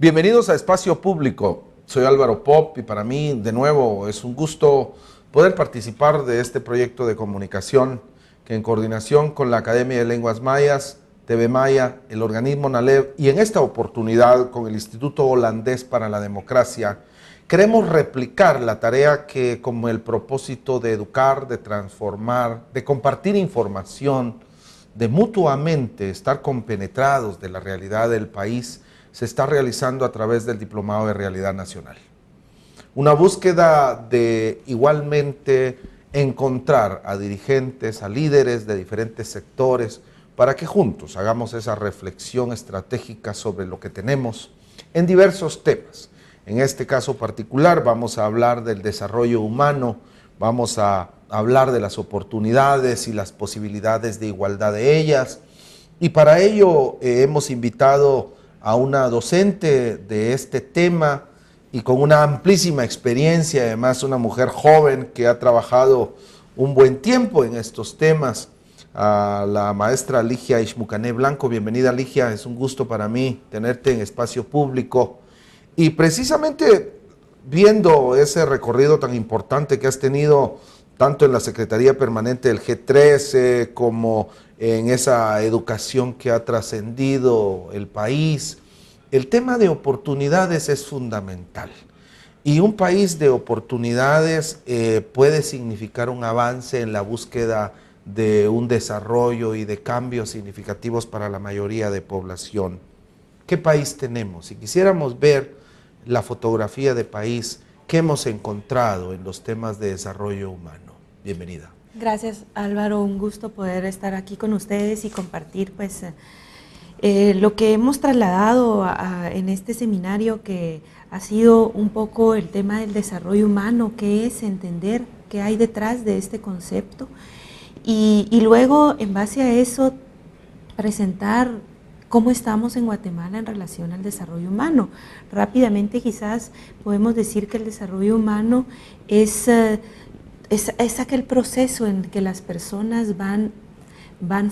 Bienvenidos a Espacio Público. Soy Álvaro Pop y para mí, de nuevo, es un gusto poder participar de este proyecto de comunicación que en coordinación con la Academia de Lenguas Mayas, TV Maya, el organismo NALEV y en esta oportunidad con el Instituto Holandés para la Democracia, queremos replicar la tarea que como el propósito de educar, de transformar, de compartir información, de mutuamente estar compenetrados de la realidad del país, se está realizando a través del Diplomado de Realidad Nacional. Una búsqueda de igualmente encontrar a dirigentes, a líderes de diferentes sectores, para que juntos hagamos esa reflexión estratégica sobre lo que tenemos en diversos temas. En este caso particular vamos a hablar del desarrollo humano, vamos a hablar de las oportunidades y las posibilidades de igualdad de ellas, y para ello hemos invitado a una docente de este tema y con una amplísima experiencia, además una mujer joven que ha trabajado un buen tiempo en estos temas, a la maestra Ligia Ixmucané Blanco. Bienvenida, Ligia, es un gusto para mí tenerte en Espacio Público. Y precisamente viendo ese recorrido tan importante que has tenido tanto en la Secretaría Permanente del G13 como en esa educación que ha trascendido el país, el tema de oportunidades es fundamental. Y un país de oportunidades puede significar un avance en la búsqueda de un desarrollo y de cambios significativos para la mayoría de población. ¿Qué país tenemos? Si quisiéramos ver la fotografía de país, ¿qué hemos encontrado en los temas de desarrollo humano? Bienvenida. Gracias, Álvaro, un gusto poder estar aquí con ustedes y compartir lo que hemos trasladado en este seminario, que ha sido un poco el tema del desarrollo humano, qué es entender qué hay detrás de este concepto y luego en base a eso presentar cómo estamos en Guatemala en relación al desarrollo humano. Rápidamente quizás podemos decir que el desarrollo humano es aquel proceso en que las personas van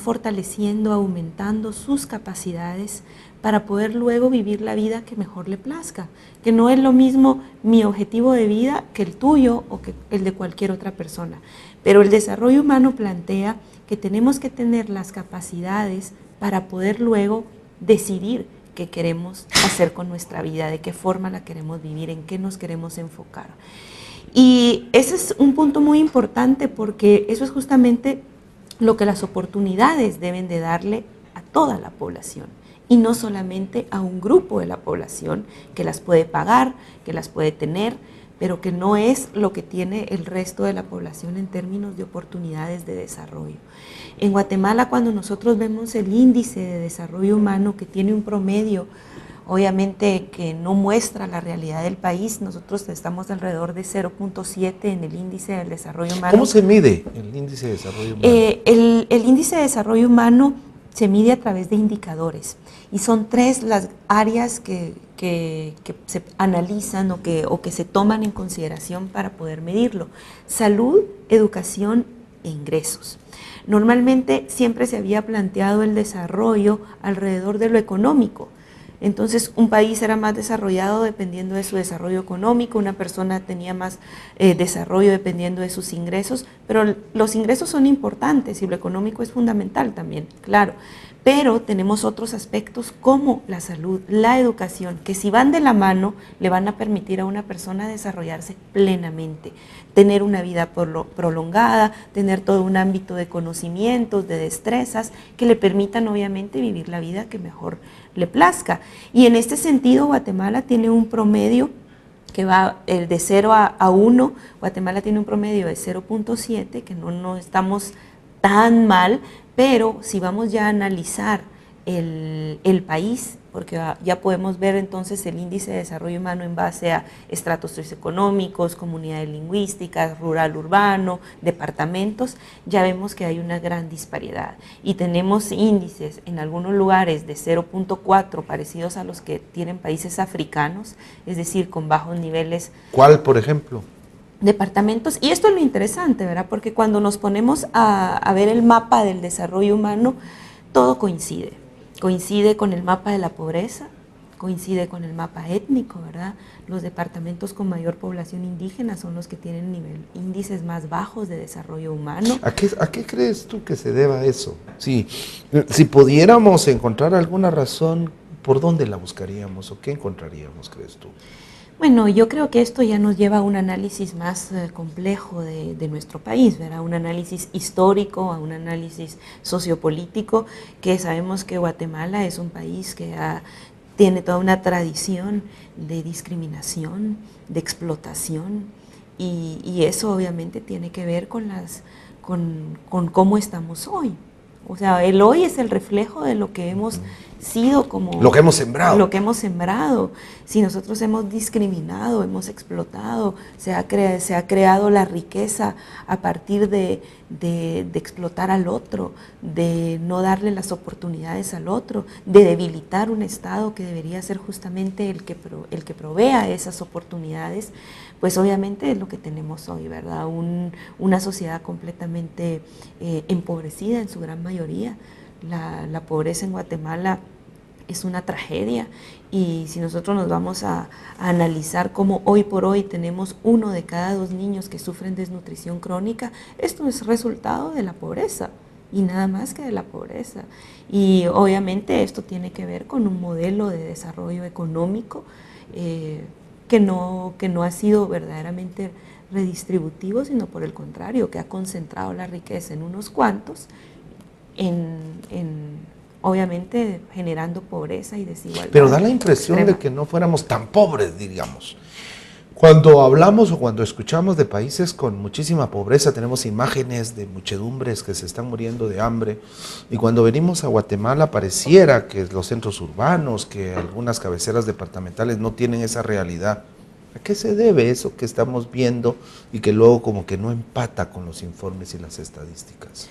fortaleciendo, aumentando sus capacidades para poder luego vivir la vida que mejor le plazca, que no es lo mismo mi objetivo de vida que el tuyo o que el de cualquier otra persona. Pero el desarrollo humano plantea que tenemos que tener las capacidades para poder luego decidir qué queremos hacer con nuestra vida, de qué forma la queremos vivir, en qué nos queremos enfocar. Y ese es un punto muy importante porque eso es justamente lo que las oportunidades deben de darle a toda la población y no solamente a un grupo de la población que las puede pagar, que las puede tener, pero que no es lo que tiene el resto de la población en términos de oportunidades de desarrollo. En Guatemala, cuando nosotros vemos el índice de desarrollo humano, que tiene un promedio, obviamente que no muestra la realidad del país, nosotros estamos alrededor de 0.7 en el índice del desarrollo humano. ¿Cómo se mide el índice de desarrollo humano? El índice de desarrollo humano se mide a través de indicadores y son tres las áreas que se analizan o que se toman en consideración para poder medirlo: salud, educación e ingresos. Normalmente siempre se había planteado el desarrollo alrededor de lo económico. Entonces un país era más desarrollado dependiendo de su desarrollo económico, una persona tenía más desarrollo dependiendo de sus ingresos, pero los ingresos son importantes y lo económico es fundamental también, claro. Pero tenemos otros aspectos como la salud, la educación, que si van de la mano le van a permitir a una persona desarrollarse plenamente, tener una vida prolongada, tener todo un ámbito de conocimientos, de destrezas, que le permitan obviamente vivir la vida que mejor le plazca. Y en este sentido Guatemala tiene un promedio que va de 0 a 1, Guatemala tiene un promedio de 0.7, que no estamos tan mal, pero si vamos ya a analizar el país, porque ya podemos ver entonces el índice de desarrollo humano en base a estratos socioeconómicos, comunidades lingüísticas, rural, urbano, departamentos, ya vemos que hay una gran disparidad y tenemos índices en algunos lugares de 0.4 parecidos a los que tienen países africanos, es decir, con bajos niveles. ¿Cuál, por ejemplo? Departamentos, y esto es lo interesante, ¿verdad? Porque cuando nos ponemos a ver el mapa del desarrollo humano, todo coincide con el mapa de la pobreza, coincide con el mapa étnico, ¿verdad? Los departamentos con mayor población indígena son los que tienen índices más bajos de desarrollo humano. ¿A qué crees tú que se deba eso? Si pudiéramos encontrar alguna razón, ¿por dónde la buscaríamos o qué encontraríamos, crees tú? Bueno, yo creo que esto ya nos lleva a un análisis más complejo de nuestro país, ¿verdad? Un análisis histórico, a un análisis sociopolítico, que sabemos que Guatemala es un país que tiene toda una tradición de discriminación, de explotación, y eso obviamente tiene que ver con cómo estamos hoy. O sea, el hoy es el reflejo de lo que hemos sido como... Lo que hemos sembrado. Lo que hemos sembrado. Si nosotros hemos discriminado, hemos explotado, se ha creado la riqueza a partir de explotar al otro, de no darle las oportunidades al otro, de debilitar un Estado que debería ser justamente el que provea esas oportunidades, pues obviamente es lo que tenemos hoy, ¿verdad? Una sociedad completamente empobrecida en su gran mayoría. La pobreza en Guatemala es una tragedia, y si nosotros nos vamos a analizar cómo hoy por hoy tenemos 1 de cada 2 niños que sufren desnutrición crónica, esto es resultado de la pobreza y nada más que de la pobreza. Y obviamente esto tiene que ver con un modelo de desarrollo económico que no ha sido verdaderamente redistributivo, sino por el contrario, que ha concentrado la riqueza en unos cuantos, obviamente generando pobreza y desigualdad. Pero da la impresión extrema de que no fuéramos tan pobres, digamos. Cuando hablamos o cuando escuchamos de países con muchísima pobreza, tenemos imágenes de muchedumbres que se están muriendo de hambre, y cuando venimos a Guatemala pareciera que los centros urbanos, que algunas cabeceras departamentales no tienen esa realidad. ¿A qué se debe eso que estamos viendo y que luego como que no empata con los informes y las estadísticas?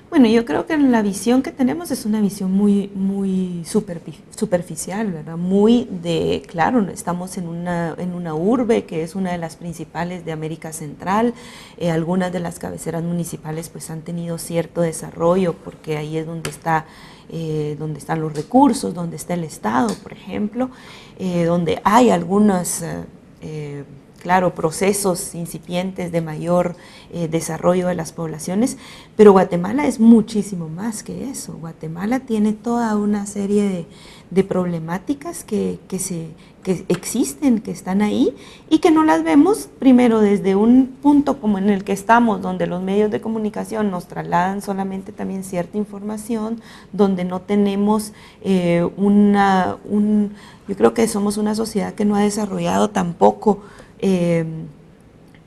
Bueno, yo creo que la visión que tenemos es una visión muy superficial, ¿verdad? Muy de, claro, estamos en una urbe que es una de las principales de América Central. Algunas de las cabeceras municipales pues han tenido cierto desarrollo porque ahí es donde están los recursos, donde está el Estado, por ejemplo, donde hay algunas claro, procesos incipientes de mayor desarrollo de las poblaciones, pero Guatemala es muchísimo más que eso. Guatemala tiene toda una serie de problemáticas que existen, que están ahí y que no las vemos primero desde un punto como en el que estamos, donde los medios de comunicación nos trasladan solamente también cierta información, donde no tenemos yo creo que somos una sociedad que no ha desarrollado tampoco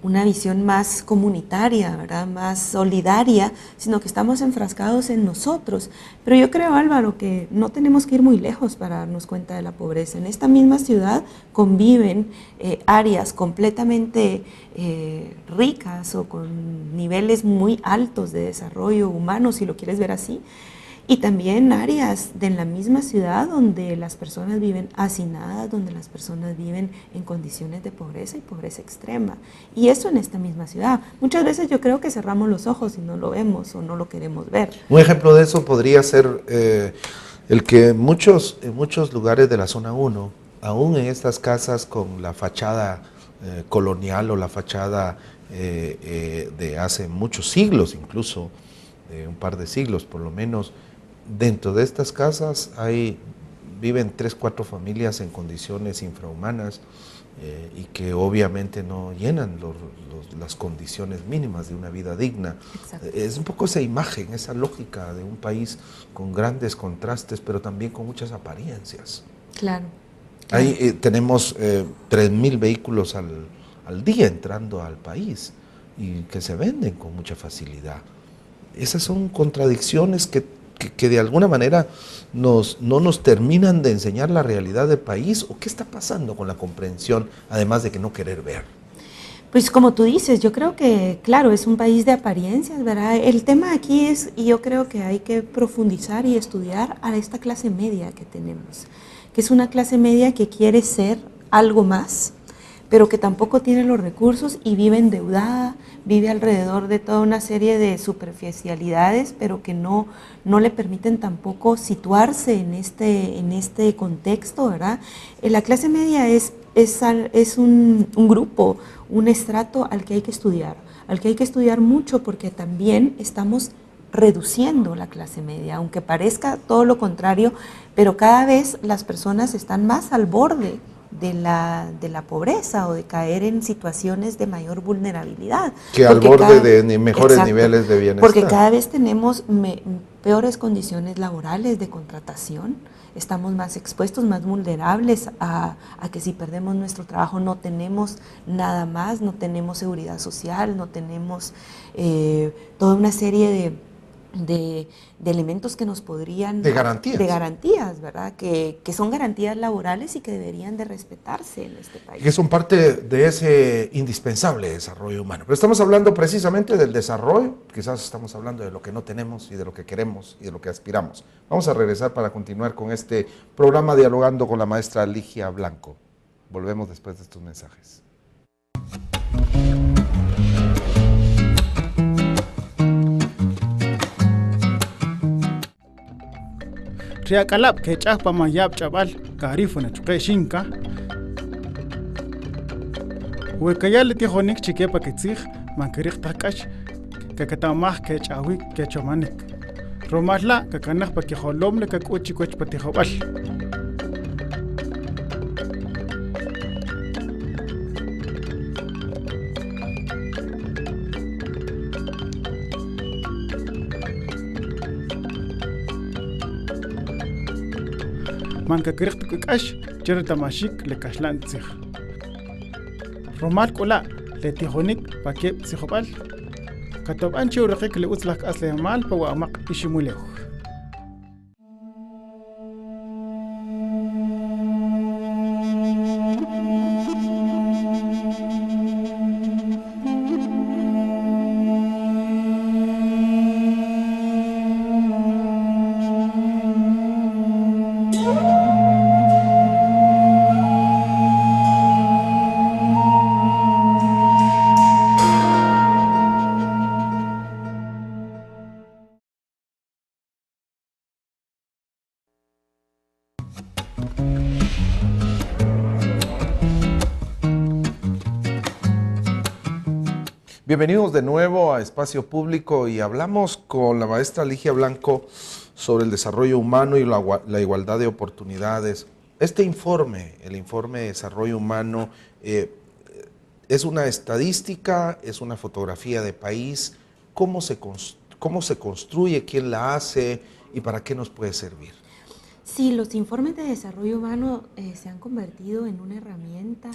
una visión más comunitaria, ¿verdad? Más solidaria, sino que estamos enfrascados en nosotros. Pero yo creo, Álvaro, que no tenemos que ir muy lejos para darnos cuenta de la pobreza. En esta misma ciudad conviven áreas completamente ricas o con niveles muy altos de desarrollo humano, si lo quieres ver así, y también áreas de la misma ciudad donde las personas viven hacinadas, donde las personas viven en condiciones de pobreza y pobreza extrema. Y eso en esta misma ciudad. Muchas veces yo creo que cerramos los ojos y no lo vemos o no lo queremos ver. Un ejemplo de eso podría ser el que en muchos lugares de la zona 1, aún en estas casas con la fachada colonial o la fachada de hace muchos siglos, incluso un par de siglos por lo menos, dentro de estas casas viven 3, 4 familias en condiciones infrahumanas y que obviamente no llenan las condiciones mínimas de una vida digna. Exacto. Es un poco esa imagen, esa lógica de un país con grandes contrastes, pero también con muchas apariencias. Claro. Ahí tenemos 3.000 vehículos al día entrando al país y que se venden con mucha facilidad. Esas son contradicciones que de alguna manera no nos terminan de enseñar la realidad del país, o qué está pasando con la comprensión, además de que no querer ver. Pues como tú dices, yo creo que, claro, es un país de apariencias, ¿verdad? El tema aquí es, y yo creo que hay que profundizar y estudiar a esta clase media que tenemos, que es una clase media que quiere ser algo más, pero que tampoco tiene los recursos y vive endeudada, vive alrededor de toda una serie de superficialidades, pero que no le permiten tampoco situarse en este contexto, ¿verdad? La clase media es un grupo, un estrato al que hay que estudiar mucho, porque también estamos reduciendo la clase media, aunque parezca todo lo contrario, pero cada vez las personas están más al borde de la pobreza o de caer en situaciones de mayor vulnerabilidad. Que al borde de mejores niveles de bienestar. Porque cada vez tenemos peores condiciones laborales de contratación, estamos más expuestos, más vulnerables a que si perdemos nuestro trabajo no tenemos nada más, no tenemos seguridad social, no tenemos toda una serie de elementos que nos podrían... De garantías. De garantías, ¿verdad? Que son garantías laborales y que deberían de respetarse en este país. Que son parte de ese indispensable desarrollo humano. Pero estamos hablando precisamente del desarrollo, quizás estamos hablando de lo que no tenemos y de lo que queremos y de lo que aspiramos. Vamos a regresar para continuar con este programa dialogando con la maestra Ligia Blanco. Volvemos después de estos mensajes. Riakalap que chapa mayap chabal carifona chuque shinka huecayal tijonik chiquepa que tzig manquerich takash que catamaj que chawi que chomanik romasla que canaj pa que holomle que cuchi cuch patijobal manca kircht kukash cherta mashik le kashlan tsig romal kola le tijonik pake psijobal katob anchi urqik le utlak asle mal pa wa maq ishimuleh Bienvenidos de nuevo a Espacio Público y hablamos con la maestra Ligia Blanco sobre el desarrollo humano y la igualdad de oportunidades. Este informe, el informe de desarrollo humano, es una estadística, es una fotografía de país. ¿Cómo se construye, quién la hace y para qué nos puede servir? Sí, los informes de desarrollo humano se han convertido en una herramienta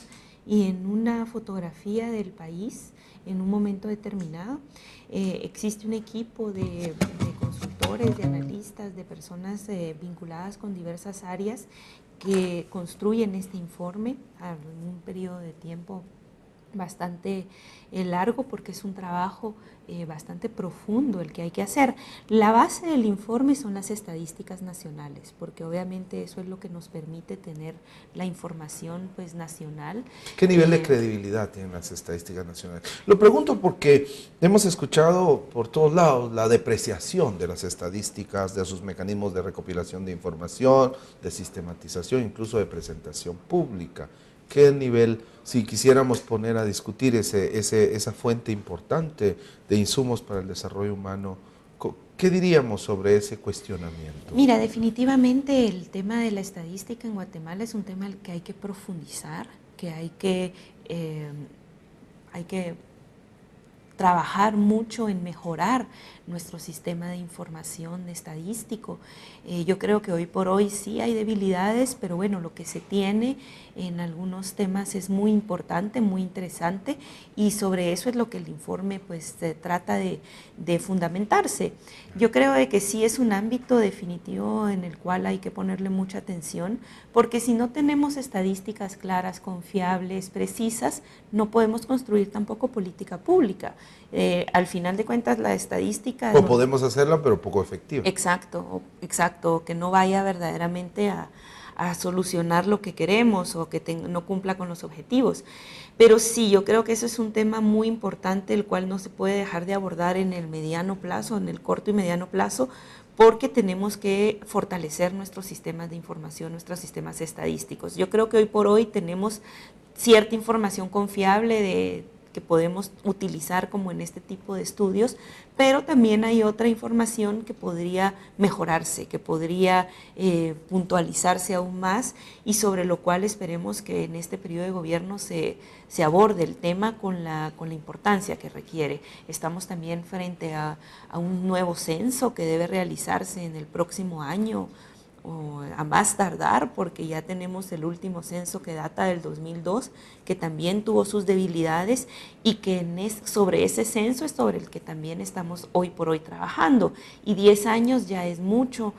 y en una fotografía del país en un momento determinado. Existe un equipo de consultores, de analistas, de personas vinculadas con diversas áreas que construyen este informe en un periodo de tiempo bastante largo, porque es un trabajo bastante profundo el que hay que hacer. La base del informe son las estadísticas nacionales, porque obviamente eso es lo que nos permite tener la información pues nacional. ¿Qué nivel de credibilidad tienen las estadísticas nacionales? Lo pregunto porque hemos escuchado por todos lados la depreciación de las estadísticas, de sus mecanismos de recopilación de información, de sistematización, incluso de presentación pública. ¿Qué nivel, si quisiéramos poner a discutir esa fuente importante de insumos para el desarrollo humano, qué diríamos sobre ese cuestionamiento? Mira, definitivamente el tema de la estadística en Guatemala es un tema al que hay que profundizar, que hay que trabajar mucho en mejorar nuestro sistema de información estadístico. Yo creo que hoy por hoy sí hay debilidades, pero bueno, lo que se tiene en algunos temas es muy importante, muy interesante, y sobre eso es lo que el informe pues trata de fundamentarse. Yo creo de que sí es un ámbito definitivo en el cual hay que ponerle mucha atención, porque si no tenemos estadísticas claras, confiables, precisas, no podemos construir tampoco política pública. Al final de cuentas la estadística... O podemos hacerla pero poco efectiva. Exacto, exacto, que no vaya verdaderamente a a solucionar lo que queremos o que no cumpla con los objetivos. Pero sí, yo creo que eso es un tema muy importante, el cual no se puede dejar de abordar en el mediano plazo, en el corto y mediano plazo, porque tenemos que fortalecer nuestros sistemas de información, nuestros sistemas estadísticos. Yo creo que hoy por hoy tenemos cierta información confiable que podemos utilizar como en este tipo de estudios, pero también hay otra información que podría mejorarse, que podría puntualizarse aún más y sobre lo cual esperemos que en este periodo de gobierno se aborde el tema con la importancia que requiere. Estamos también frente a un nuevo censo que debe realizarse en el próximo año, o a más tardar, porque ya tenemos el último censo que data del 2002, que también tuvo sus debilidades y que sobre ese censo es sobre el que también estamos hoy por hoy trabajando. Y 10 años ya es mucho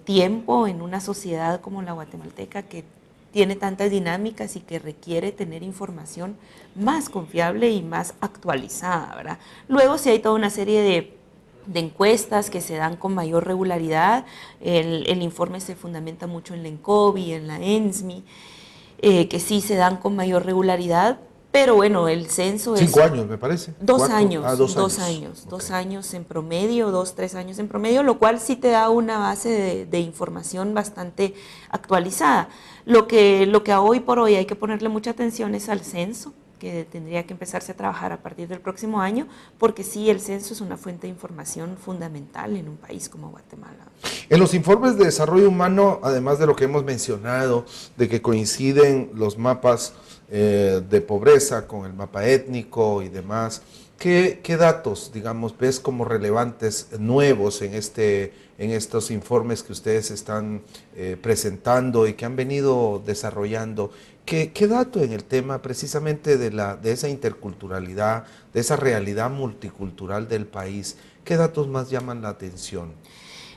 tiempo en una sociedad como la guatemalteca, que tiene tantas dinámicas y que requiere tener información más confiable y más actualizada, ¿verdad? Luego sí hay toda una serie de encuestas que se dan con mayor regularidad. El informe se fundamenta mucho en la ENCOBI, en la ENSMI, que sí se dan con mayor regularidad, pero bueno, el censo es... 5 años, me parece. 2 años, Ah, 2 años, okay. 2 años en promedio, 2, 3 años en promedio, lo cual sí te da una base de información bastante actualizada. Lo que hoy por hoy hay que ponerle mucha atención es al censo, que tendría que empezarse a trabajar a partir del próximo año, porque sí, el censo es una fuente de información fundamental en un país como Guatemala. En los informes de desarrollo humano, además de lo que hemos mencionado, de que coinciden los mapas de pobreza con el mapa étnico y demás, ¿qué datos, digamos, ves como relevantes nuevos en estos informes que ustedes están presentando y que han venido desarrollando? ¿Qué dato en el tema precisamente de esa interculturalidad, de esa realidad multicultural del país, qué datos más llaman la atención?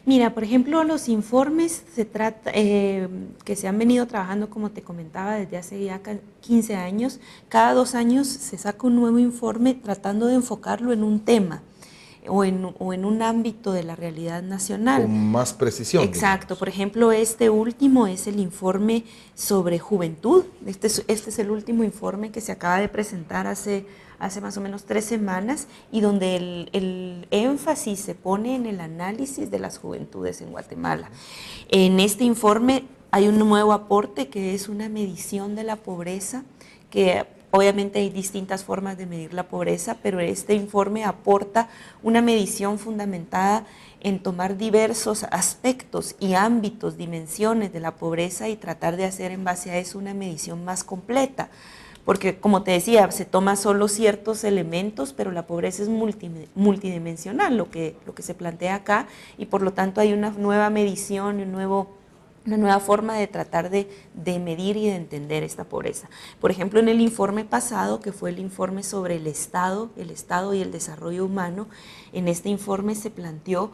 Mira, por ejemplo, los informes que se han venido trabajando, como te comentaba, desde hace ya 15 años, cada 2 años se saca un nuevo informe tratando de enfocarlo en un tema o en un ámbito de la realidad nacional. Con más precisión. Exacto. Digamos. Por ejemplo, este último es el informe sobre juventud. Este es el último informe que se acaba de presentar hace más o menos 3 semanas, y donde el énfasis se pone en el análisis de las juventudes en Guatemala. En este informe hay un nuevo aporte que es una medición de la pobreza, que obviamente hay distintas formas de medir la pobreza, pero este informe aporta una medición fundamentada en tomar diversos aspectos y ámbitos, dimensiones de la pobreza y tratar de hacer en base a eso una medición más completa. Porque, como te decía, se toma solo ciertos elementos, pero la pobreza es multidimensional, lo que se plantea acá, y por lo tanto hay una nueva medición y una nueva forma de tratar de medir y de entender esta pobreza. Por ejemplo, en el informe pasado, que fue el informe sobre el Estado y el desarrollo humano, en este informe se planteó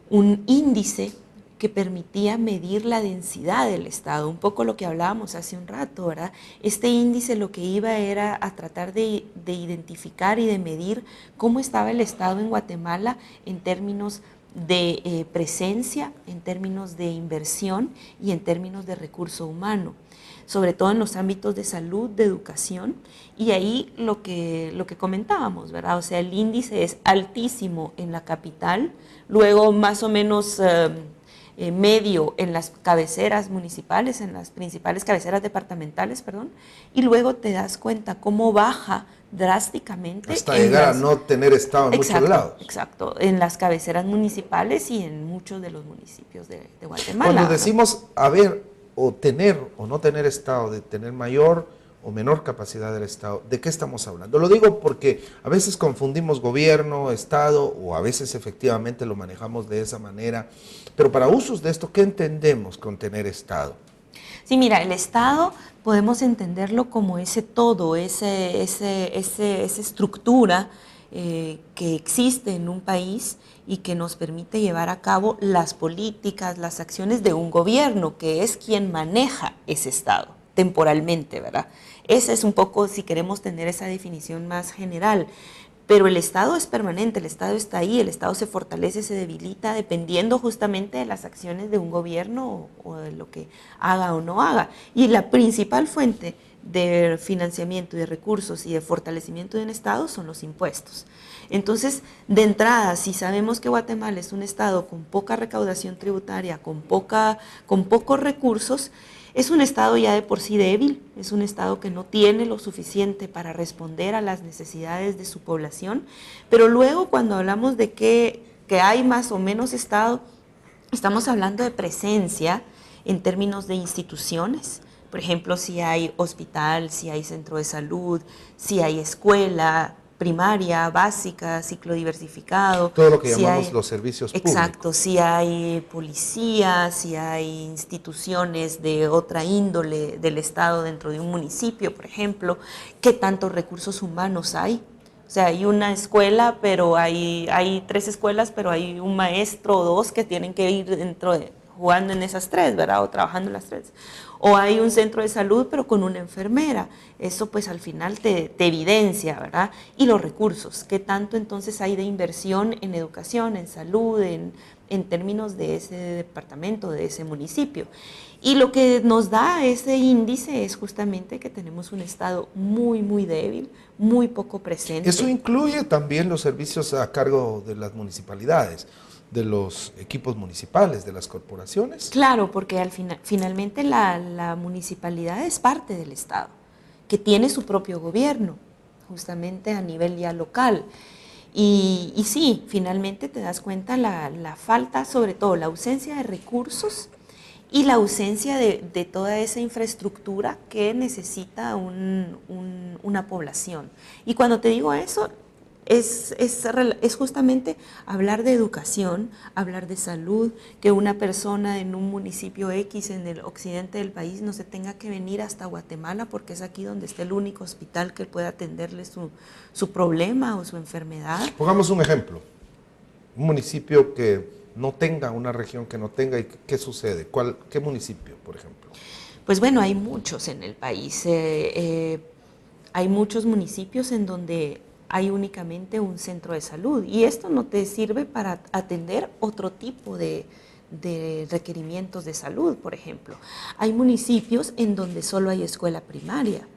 un índice que permitía medir la densidad del Estado, un poco lo que hablábamos hace un rato, ¿verdad? Este índice lo que iba era a tratar de identificar y de medir cómo estaba el Estado en Guatemala en términos de presencia, en términos de inversión y en términos de recurso humano, sobre todo en los ámbitos de salud, de educación, y ahí lo que comentábamos, ¿verdad? O sea, el índice es altísimo en la capital, luego más o menos medio en las cabeceras municipales, en las principales cabeceras departamentales, perdón, y luego te das cuenta cómo baja drásticamente. Hasta llegar a no tener Estado en muchos lados. Exacto, en las cabeceras municipales y en muchos de los municipios de Guatemala. Cuando decimos haber o tener o no tener Estado, de tener mayor o menor capacidad del Estado, ¿de qué estamos hablando? Lo digo porque a veces confundimos gobierno, Estado, o a veces efectivamente lo manejamos de esa manera, pero para usos de esto, ¿qué entendemos con tener Estado? Sí, mira, el Estado podemos entenderlo como ese todo, esa estructura que existe en un país y que nos permite llevar a cabo las políticas, las acciones de un gobierno, que es quien maneja ese Estado temporalmente, ¿verdad? Esa es un poco, si queremos tener esa definición más general. Pero el Estado es permanente, el Estado está ahí, el Estado se fortalece, se debilita, dependiendo justamente de las acciones de un gobierno o de lo que haga o no haga. Y la principal fuente de financiamiento y de recursos y de fortalecimiento de un Estado son los impuestos. Entonces, de entrada, si sabemos que Guatemala es un Estado con poca recaudación tributaria, con pocos recursos, es un Estado ya de por sí débil, es un Estado que no tiene lo suficiente para responder a las necesidades de su población, pero luego cuando hablamos de que hay más o menos Estado, estamos hablando de presencia en términos de instituciones. Por ejemplo, si hay hospital, si hay centro de salud, si hay escuela primaria, básica, ciclo diversificado. Todo lo que llamamos los servicios públicos. Exacto, si hay policía, si hay instituciones de otra índole del Estado dentro de un municipio, por ejemplo, ¿qué tantos recursos humanos hay? O sea, hay una escuela, pero hay 3 escuelas, pero hay un maestro o 2 que tienen que ir jugando en esas 3, ¿verdad? O trabajando en las 3. O hay un centro de salud, pero con una enfermera. Eso pues al final te evidencia, ¿verdad? Y los recursos, ¿qué tanto entonces hay de inversión en educación, en salud, en términos de ese departamento, de ese municipio? Y lo que nos da ese índice es justamente que tenemos un Estado muy, muy débil, muy poco presente. Eso incluye también los servicios a cargo de las municipalidades, de los equipos municipales, de las corporaciones. Claro, porque finalmente la municipalidad es parte del Estado, que tiene su propio gobierno, justamente a nivel ya local. Y sí, finalmente te das cuenta la falta, sobre todo la ausencia de recursos y la ausencia de toda esa infraestructura que necesita una población. Y cuando te digo eso, es justamente hablar de educación, hablar de salud, que una persona en un municipio X en el occidente del país no se tenga que venir hasta Guatemala porque es aquí donde está el único hospital que puede atenderle su problema o su enfermedad. Pongamos un ejemplo, un municipio que no tenga, una región que no tenga, ¿y qué sucede? ¿Qué municipio, por ejemplo? Pues bueno, hay muchos en el país, hay muchos municipios en donde hay únicamente un centro de salud y esto no te sirve para atender otro tipo de requerimientos de salud, por ejemplo. Hay municipios en donde solo hay escuela primaria.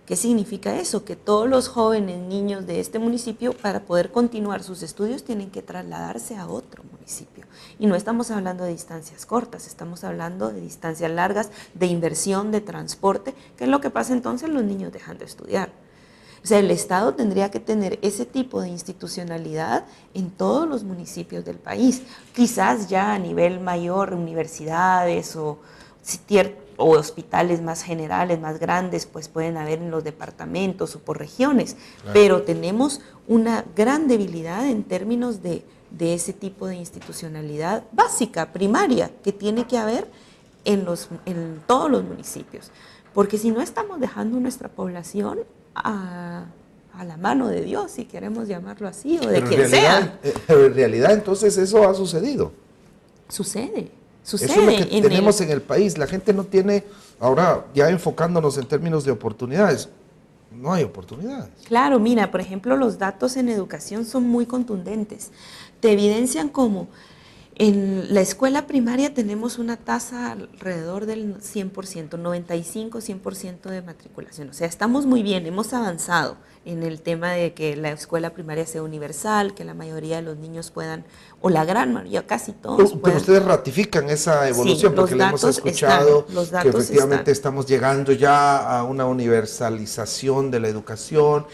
¿Qué significa eso? Que todos los jóvenes, niños de este municipio, para poder continuar sus estudios, tienen que trasladarse a otro municipio. Y no estamos hablando de distancias cortas, estamos hablando de distancias largas, de inversión, de transporte. ¿Qué es lo que pasa entonces? Los niños dejan de estudiar. O sea, el Estado tendría que tener ese tipo de institucionalidad en todos los municipios del país. Quizás ya a nivel mayor, universidades o hospitales más generales, más grandes, pues pueden haber en los departamentos o por regiones. Claro. Pero tenemos una gran debilidad en términos de ese tipo de institucionalidad básica, primaria, que tiene que haber en todos los municipios. Porque si no estamos dejando nuestra población a la mano de Dios, si queremos llamarlo así, o de quien sea. Pero en realidad entonces eso ha sucedido. Sucede. Eso es lo que tenemos en el país. La gente no tiene, ahora ya enfocándonos en términos de oportunidades, no hay oportunidades. Claro, mira, por ejemplo, los datos en educación son muy contundentes. Te evidencian como en la escuela primaria tenemos una tasa alrededor del 100%, 95-100% de matriculación. O sea, estamos muy bien, hemos avanzado en el tema de que la escuela primaria sea universal, que la mayoría de los niños puedan, o la gran mayoría, casi todos puedan. Pero ustedes ratifican esa evolución, sí, porque le hemos escuchado que efectivamente estamos llegando ya a una universalización de la educación.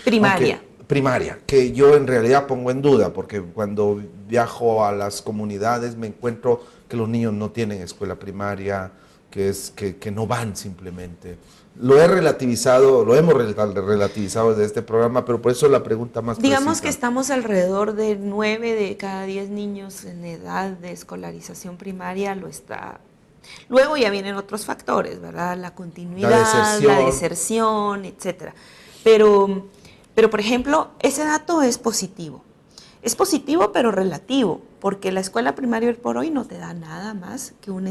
Primaria, que yo en realidad pongo en duda, porque cuando viajo a las comunidades me encuentro que los niños no tienen escuela primaria, que no van simplemente. Lo hemos relativizado desde este programa, pero por eso la pregunta más Digamos precisa. Que estamos alrededor de 9 de cada 10 niños en edad de escolarización primaria lo está. Luego ya vienen otros factores, ¿verdad? La continuidad, la deserción, etcétera. Pero, por ejemplo, ese dato es positivo. Es positivo, pero relativo, porque la escuela primaria hoy por hoy no te da nada más que una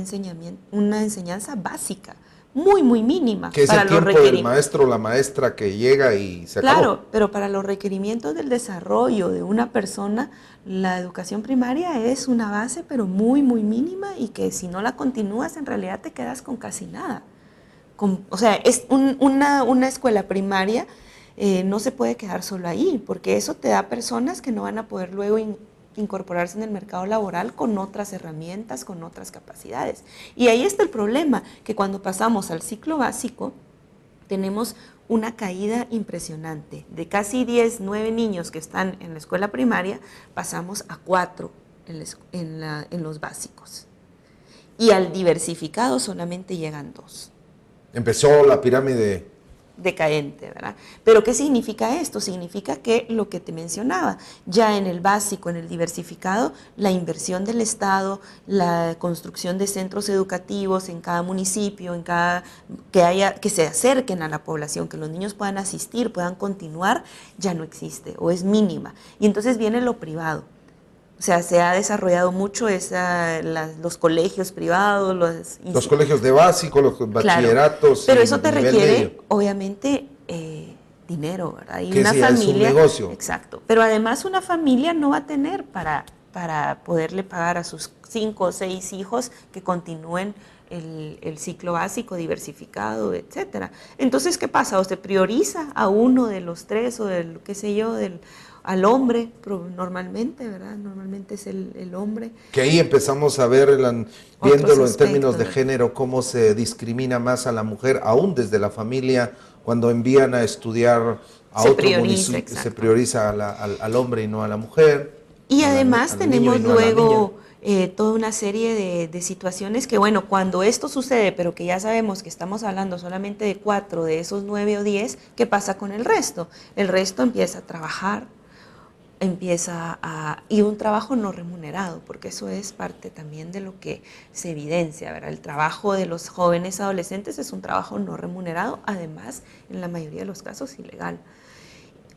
enseñanza básica, muy, muy mínima. Que es para el los tiempo del maestro o la maestra que llega y se acabó. Claro, pero para los requerimientos del desarrollo de una persona, la educación primaria es una base, pero muy, muy mínima, y que si no la continúas, en realidad te quedas con casi nada. O sea, es una escuela primaria no se puede quedar solo ahí, porque eso te da personas que no van a poder luego incorporarse en el mercado laboral con otras herramientas, con otras capacidades. Y ahí está el problema, que cuando pasamos al ciclo básico, tenemos una caída impresionante. De casi 10, 9 niños que están en la escuela primaria, pasamos a 4 en los básicos. Y al diversificado solamente llegan 2. Empezó la pirámide Decaente, ¿verdad? Pero ¿qué significa esto? Significa que lo que te mencionaba, ya en el básico, en el diversificado, la inversión del Estado, la construcción de centros educativos en cada municipio, que se acerquen a la población, que los niños puedan asistir, puedan continuar, ya no existe o es mínima. Y entonces viene lo privado. O sea, se ha desarrollado mucho los colegios privados, los colegios de básico, los bachilleratos. Claro, pero eso te requiere, obviamente, dinero, ¿verdad? Y que una sí, familia, es un negocio. Exacto. Pero además una familia no va a tener para poderle pagar a sus 5 o 6 hijos que continúen el ciclo básico diversificado, etcétera. Entonces, ¿qué pasa? O se prioriza a uno de los 3 o del, qué sé yo, al hombre, normalmente, ¿verdad? Normalmente es el hombre. Que ahí empezamos a ver, viéndolo en términos de género, cómo se discrimina más a la mujer, aún desde la familia, cuando envían a estudiar a otro municipio, se prioriza al hombre y no a la mujer. Y además tenemos luego toda una serie de situaciones que, bueno, cuando esto sucede, pero que ya sabemos que estamos hablando solamente de 4 de esos 9 o 10, ¿qué pasa con el resto? El resto empieza a trabajar, y un trabajo no remunerado, porque eso es parte también de lo que se evidencia, ¿verdad? El trabajo de los jóvenes adolescentes es un trabajo no remunerado, además, en la mayoría de los casos, ilegal,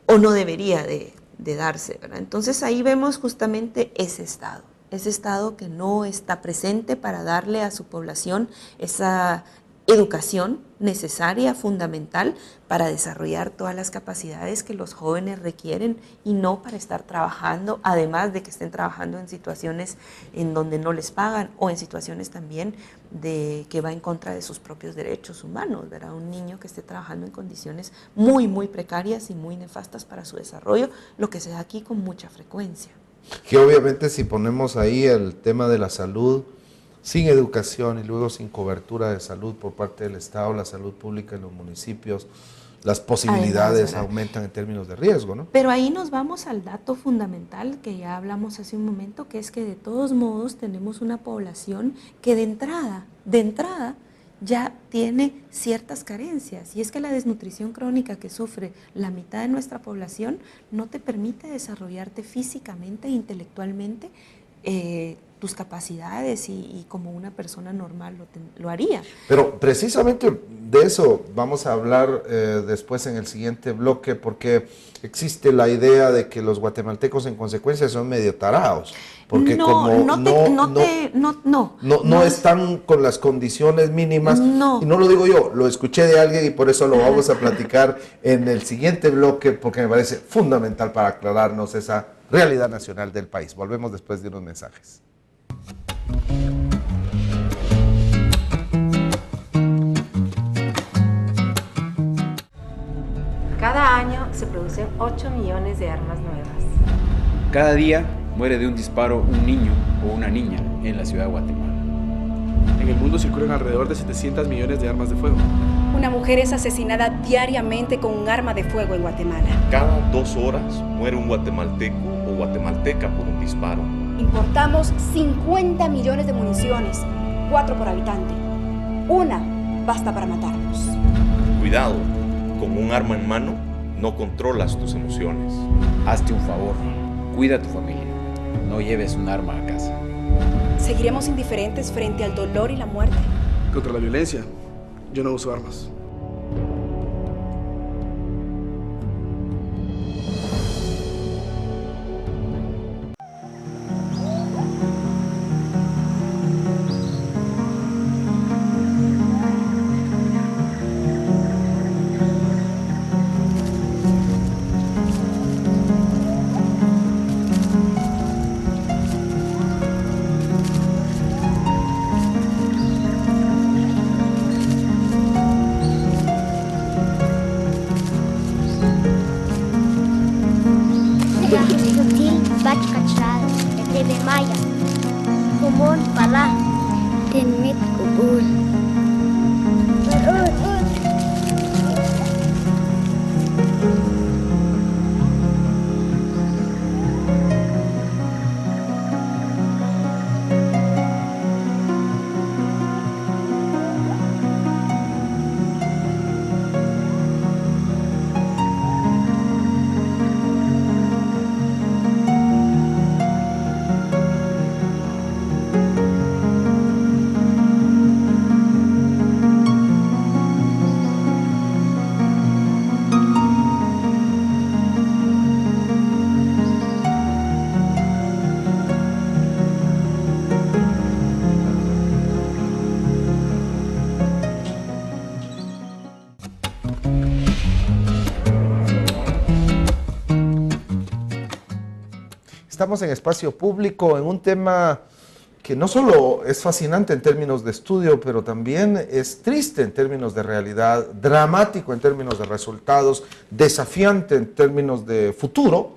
o no debería de darse, ¿verdad? Entonces ahí vemos justamente ese estado que no está presente para darle a su población esa educación necesaria, fundamental, para desarrollar todas las capacidades que los jóvenes requieren, y no para estar trabajando, además de que estén trabajando en situaciones en donde no les pagan, o en situaciones también que va en contra de sus propios derechos humanos, ¿verdad? Un niño que esté trabajando en condiciones muy, muy precarias y muy nefastas para su desarrollo, lo que se da aquí con mucha frecuencia. Que obviamente si ponemos ahí el tema de la salud, sin educación y luego sin cobertura de salud por parte del Estado, la salud pública en los municipios, las posibilidades aumentan en términos de riesgo, ¿no? Pero ahí nos vamos al dato fundamental que ya hablamos hace un momento, que es que de todos modos tenemos una población que de entrada ya tiene ciertas carencias, y es que la desnutrición crónica que sufre la mitad de nuestra población no te permite desarrollarte físicamente e intelectualmente tus capacidades y como una persona normal lo haría. Pero precisamente de eso vamos a hablar después en el siguiente bloque, porque existe la idea de que los guatemaltecos en consecuencia son medio tarados, porque no están con las condiciones mínimas, y no lo digo yo, lo escuché de alguien y por eso lo vamos a platicar en el siguiente bloque, porque me parece fundamental para aclararnos esa realidad nacional del país. Volvemos después de unos mensajes. Cada año se producen 8 millones de armas nuevas. Cada día muere de un disparo un niño o una niña en la ciudad de Guatemala. En el mundo circulan alrededor de 700 millones de armas de fuego. Una mujer es asesinada diariamente con un arma de fuego en Guatemala. Cada 2 horas muere un guatemalteco o guatemalteca por un disparo. Importamos 50 millones de municiones, 4 por habitante. Una basta para matarnos. Cuidado, con un arma en mano no controlas tus emociones. Hazte un favor, cuida a tu familia, no lleves un arma a casa. ¿Seguiremos indiferentes frente al dolor y la muerte? Contra la violencia, yo no uso armas. Maya, Tutil, Bach Kachal, TV Maya, Kumon Pala, Tinmit Kubul. Estamos en espacio público en un tema que no solo es fascinante en términos de estudio, pero también es triste en términos de realidad, dramático en términos de resultados, desafiante en términos de futuro.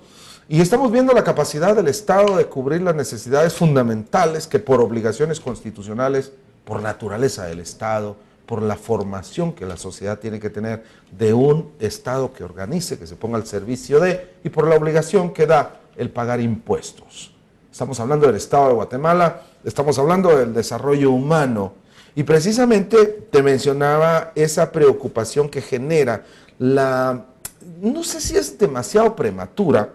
Y estamos viendo la capacidad del Estado de cubrir las necesidades fundamentales que por obligaciones constitucionales, por naturaleza del Estado, por la formación que la sociedad tiene que tener de un Estado que organice, que se ponga al servicio de, y por la obligación que da el pagar impuestos. Estamos hablando del Estado de Guatemala, estamos hablando del desarrollo humano, y precisamente te mencionaba esa preocupación que genera la, no sé si es demasiado prematura,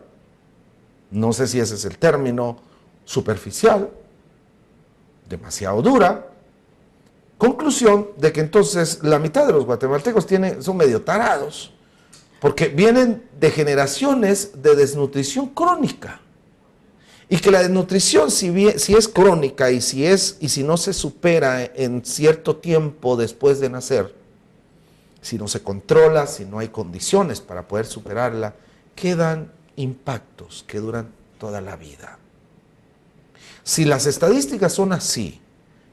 no sé si ese es el término, superficial, demasiado dura, conclusión de que entonces la mitad de los guatemaltecos son medio tarados, porque vienen de generaciones de desnutrición crónica. Y que la desnutrición, si es crónica y si no se supera en cierto tiempo después de nacer, si no se controla, si no hay condiciones para poder superarla, quedan impactos que duran toda la vida. Si las estadísticas son así,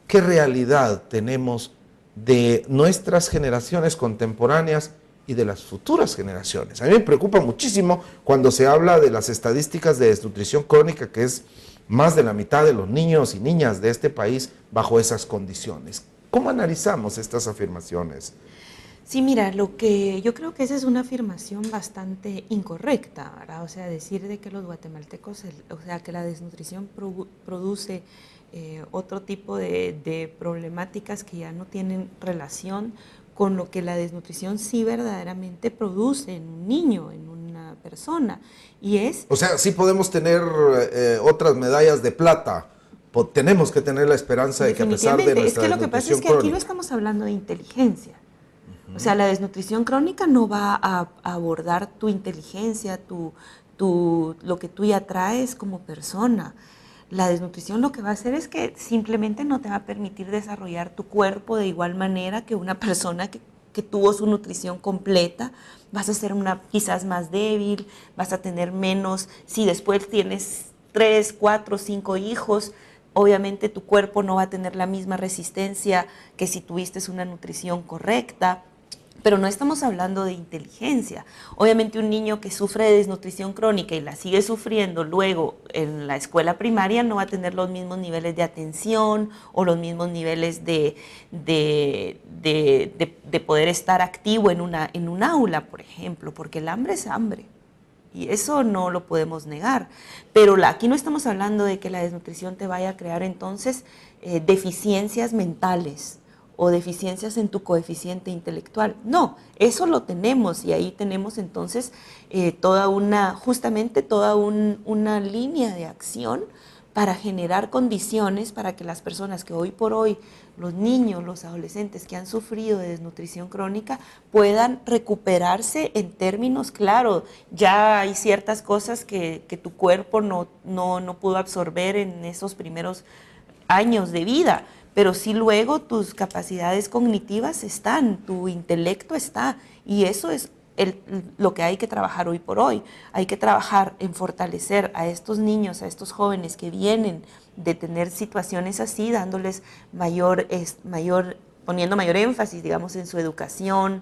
¿qué realidad tenemos de nuestras generaciones contemporáneas y de las futuras generaciones? A mí me preocupa muchísimo cuando se habla de las estadísticas de desnutrición crónica, que es más de la mitad de los niños y niñas de este país bajo esas condiciones. ¿Cómo analizamos estas afirmaciones? Sí, mira, lo que yo creo que esa es una afirmación bastante incorrecta, ¿verdad? O sea, decir de que los guatemaltecos, o sea, que la desnutrición produce otro tipo de problemáticas que ya no tienen relación con lo que la desnutrición sí verdaderamente produce en un niño, en una persona, y es... O sea, sí podemos tener otras medallas de plata, tenemos que tener la esperanza de que a pesar de nuestra desnutrición crónica... Es que lo que pasa es que aquí no estamos hablando de inteligencia. O sea, la desnutrición crónica no va a abordar tu inteligencia, lo que tú ya traes como persona. La desnutrición lo que va a hacer es que simplemente no te va a permitir desarrollar tu cuerpo de igual manera que una persona que tuvo su nutrición completa. Vas a ser quizás más débil, vas a tener menos, si después tienes 3, 4, 5 hijos, obviamente tu cuerpo no va a tener la misma resistencia que si tuviste una nutrición correcta. Pero no estamos hablando de inteligencia. Obviamente un niño que sufre de desnutrición crónica y la sigue sufriendo luego en la escuela primaria no va a tener los mismos niveles de atención o los mismos niveles de poder estar activo en un aula, por ejemplo, porque el hambre es hambre. Y eso no lo podemos negar. Pero aquí no estamos hablando de que la desnutrición te vaya a crear entonces deficiencias mentales o deficiencias en tu coeficiente intelectual. No, eso lo tenemos y ahí tenemos entonces justamente toda una línea de acción para generar condiciones para que las personas que hoy por hoy, los niños, los adolescentes que han sufrido de desnutrición crónica, puedan recuperarse en términos, claro, ya hay ciertas cosas que tu cuerpo no pudo absorber en esos primeros años de vida, pero sí luego tus capacidades cognitivas están, tu intelecto está, y eso es lo que hay que trabajar hoy por hoy. Hay que trabajar en fortalecer a estos niños, a estos jóvenes que vienen de tener situaciones así, dándoles poniendo mayor énfasis, digamos, en su educación,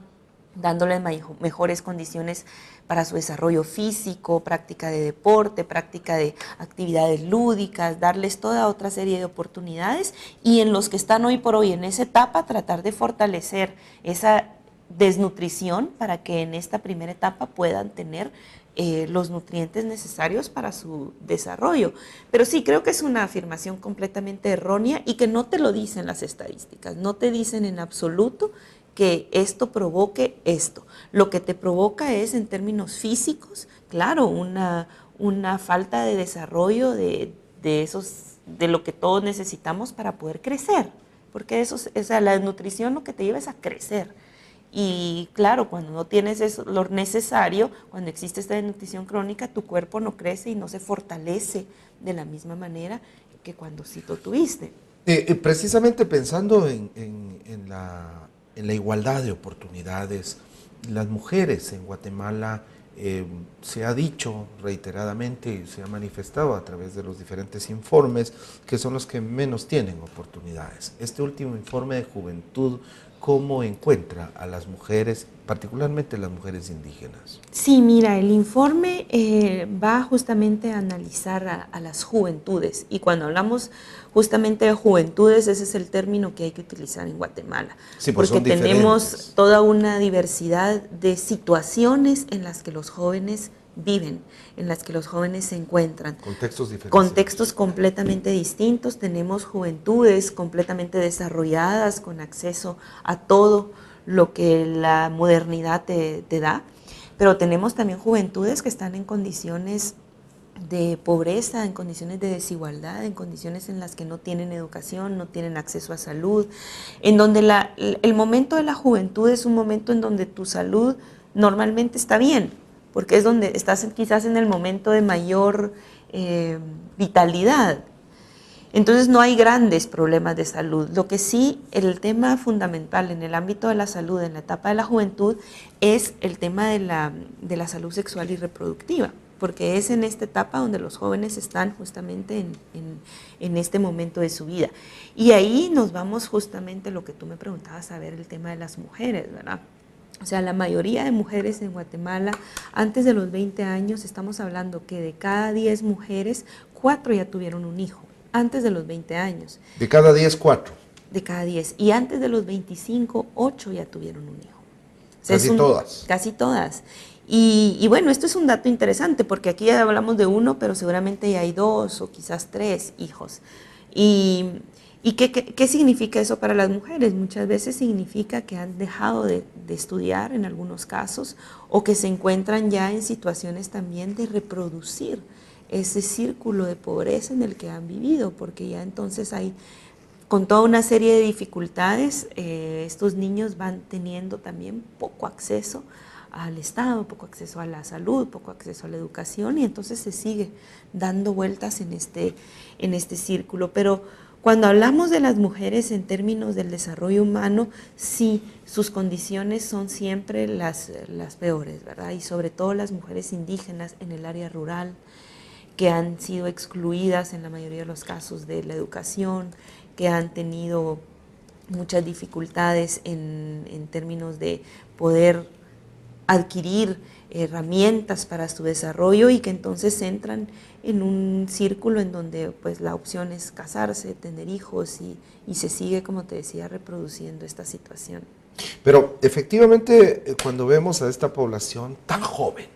dándoles mejores condiciones para su desarrollo físico, práctica de deporte, práctica de actividades lúdicas, darles toda otra serie de oportunidades, y en los que están hoy por hoy en esa etapa tratar de fortalecer esa desnutrición para que en esta primera etapa puedan tener los nutrientes necesarios para su desarrollo. Pero sí, creo que es una afirmación completamente errónea y que no te lo dicen las estadísticas, no te dicen en absoluto que esto provoque esto. Lo que te provoca es, en términos físicos, claro, una falta de desarrollo de lo que todos necesitamos para poder crecer, porque eso, o sea, la desnutrición lo que te lleva es a crecer. Y claro, cuando no tienes eso, lo necesario, cuando existe esta desnutrición crónica, tu cuerpo no crece y no se fortalece de la misma manera que cuando sí lo tuviste. Precisamente pensando en la igualdad de oportunidades, las mujeres en Guatemala, se ha dicho reiteradamente y se ha manifestado a través de los diferentes informes que son los que menos tienen oportunidades. Este último informe de juventud, ¿cómo encuentra a las mujeres, particularmente las mujeres indígenas? Sí, mira, el informe va justamente a analizar a las juventudes, y cuando hablamos justamente de juventudes, ese es el término que hay que utilizar en Guatemala, sí, pues porque tenemos toda una diversidad de situaciones en las que los jóvenes viven, en las que los jóvenes se encuentran. Contextos diferentes. Contextos completamente distintos. Tenemos juventudes completamente desarrolladas, con acceso a todo lo que la modernidad te da, pero tenemos también juventudes que están en condiciones de pobreza, en condiciones de desigualdad, en condiciones en las que no tienen educación, no tienen acceso a salud, en donde el momento de la juventud es un momento en donde tu salud normalmente está bien, porque es donde estás quizás en el momento de mayor vitalidad. Entonces no hay grandes problemas de salud. Lo que sí, el tema fundamental en el ámbito de la salud, en la etapa de la juventud, es el tema de la salud sexual y reproductiva, porque es en esta etapa donde los jóvenes están justamente en este momento de su vida. Y ahí nos vamos justamente, lo que tú me preguntabas, a ver el tema de las mujeres, ¿verdad? O sea, la mayoría de mujeres en Guatemala, antes de los 20 años, estamos hablando que de cada 10 mujeres, 4 ya tuvieron un hijo, antes de los 20 años. De cada 10, 4. De cada 10. Y antes de los 25, 8 ya tuvieron un hijo. O sea, casi todas. Casi todas. Y bueno, esto es un dato interesante, porque aquí ya hablamos de 1, pero seguramente ya hay 2 o quizás 3 hijos. ¿Y qué significa eso para las mujeres? Muchas veces significa que han dejado de estudiar en algunos casos, o que se encuentran ya en situaciones también de reproducir ese círculo de pobreza en el que han vivido, porque ya entonces hay, con toda una serie de dificultades, estos niños van teniendo también poco acceso al Estado, poco acceso a la salud, poco acceso a la educación, y entonces se sigue dando vueltas en este círculo. Pero cuando hablamos de las mujeres en términos del desarrollo humano, sí, sus condiciones son siempre las peores, ¿verdad? Y sobre todo las mujeres indígenas en el área rural, que han sido excluidas en la mayoría de los casos de la educación, que han tenido muchas dificultades en términos de poder adquirir herramientas para su desarrollo, y que entonces entran en un círculo en donde pues la opción es casarse, tener hijos, y se sigue, como te decía, reproduciendo esta situación. Pero efectivamente, cuando vemos a esta población tan joven,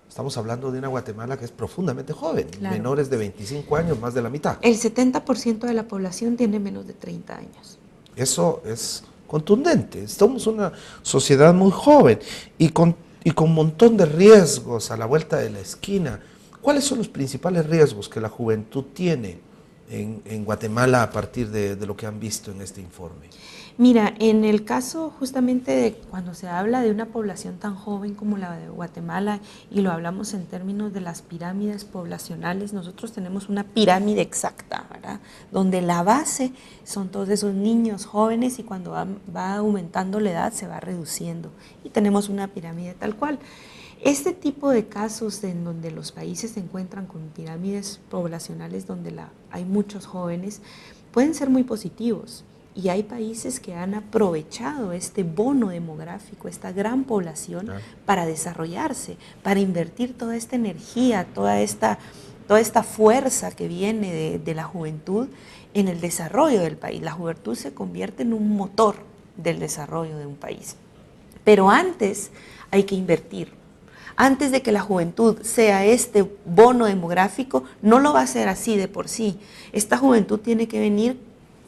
estamos hablando de una Guatemala que es profundamente joven, claro. Menores de 25 años, más de la mitad. El 70% de la población tiene menos de 30 años. Eso es contundente. Somos una sociedad muy joven y con un montón de riesgos a la vuelta de la esquina. ¿Cuáles son los principales riesgos que la juventud tiene en Guatemala a partir de lo que han visto en este informe? Mira, en el caso justamente de cuando se habla de una población tan joven como la de Guatemala, y lo hablamos en términos de las pirámides poblacionales, nosotros tenemos una pirámide exacta, ¿verdad? Donde la base son todos esos niños jóvenes, y cuando va aumentando la edad se va reduciendo, y tenemos una pirámide tal cual. Este tipo de casos en donde los países se encuentran con pirámides poblacionales donde hay muchos jóvenes, pueden ser muy positivos. Y hay países que han aprovechado este bono demográfico, esta gran población, para desarrollarse, para invertir toda esta energía, toda esta fuerza que viene de la juventud en el desarrollo del país. La juventud se convierte en un motor del desarrollo de un país. Pero antes hay que invertir. Antes de que la juventud sea este bono demográfico, no lo va a hacer así de por sí. Esta juventud tiene que venir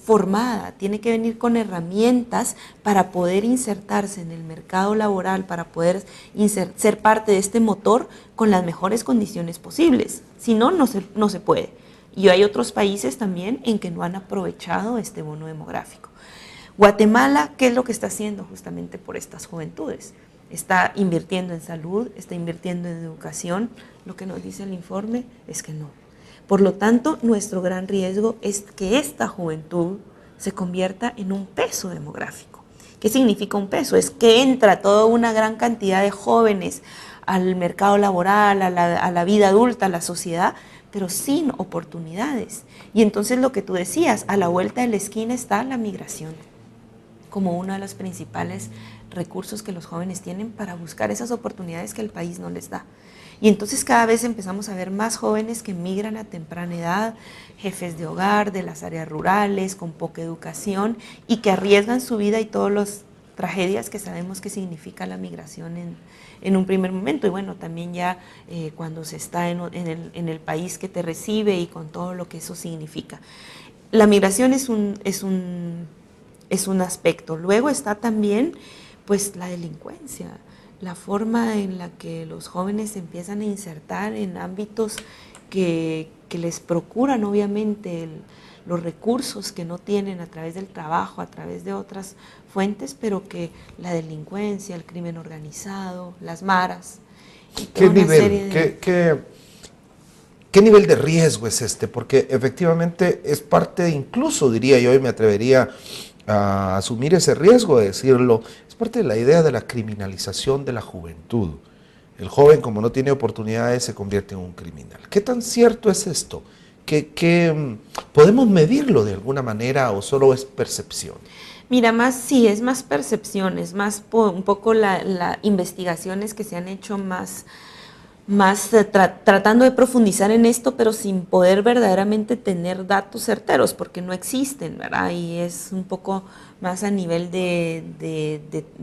formada, tiene que venir con herramientas para poder insertarse en el mercado laboral, para poder ser parte de este motor con las mejores condiciones posibles. Si no, no se puede. Y hay otros países también en que no han aprovechado este bono demográfico. Guatemala, ¿qué es lo que está haciendo justamente por estas juventudes? Está invirtiendo en salud, está invirtiendo en educación. Lo que nos dice el informe es que no. Por lo tanto, nuestro gran riesgo es que esta juventud se convierta en un peso demográfico. ¿Qué significa un peso? Es que entra toda una gran cantidad de jóvenes al mercado laboral, a la vida adulta, a la sociedad, pero sin oportunidades. Y entonces lo que tú decías, a la vuelta de la esquina está la migración, como uno de los principales recursos que los jóvenes tienen para buscar esas oportunidades que el país no les da. Y entonces cada vez empezamos a ver más jóvenes que migran a temprana edad, jefes de hogar, de las áreas rurales, con poca educación y que arriesgan su vida y todas las tragedias que sabemos que significa la migración en un primer momento. Y bueno, también ya cuando se está en el país que te recibe y con todo lo que eso significa. La migración es un aspecto. Luego está también pues la delincuencia, la forma en la que los jóvenes se empiezan a insertar en ámbitos que les procuran obviamente los recursos que no tienen a través del trabajo, a través de otras fuentes, pero que la delincuencia, el crimen organizado, las maras. ¿Qué nivel de riesgo es este? Porque efectivamente es parte, incluso diría yo, y me atrevería a asumir ese riesgo de decirlo, es parte de la idea de la criminalización de la juventud. El joven, como no tiene oportunidades, se convierte en un criminal. ¿Qué tan cierto es esto? ¿Que podemos medirlo de alguna manera o solo es percepción? Mira, sí, es más percepción, es más un poco las investigaciones que se han hecho más tratando de profundizar en esto, pero sin poder verdaderamente tener datos certeros, porque no existen, ¿verdad? Y es un poco más a nivel de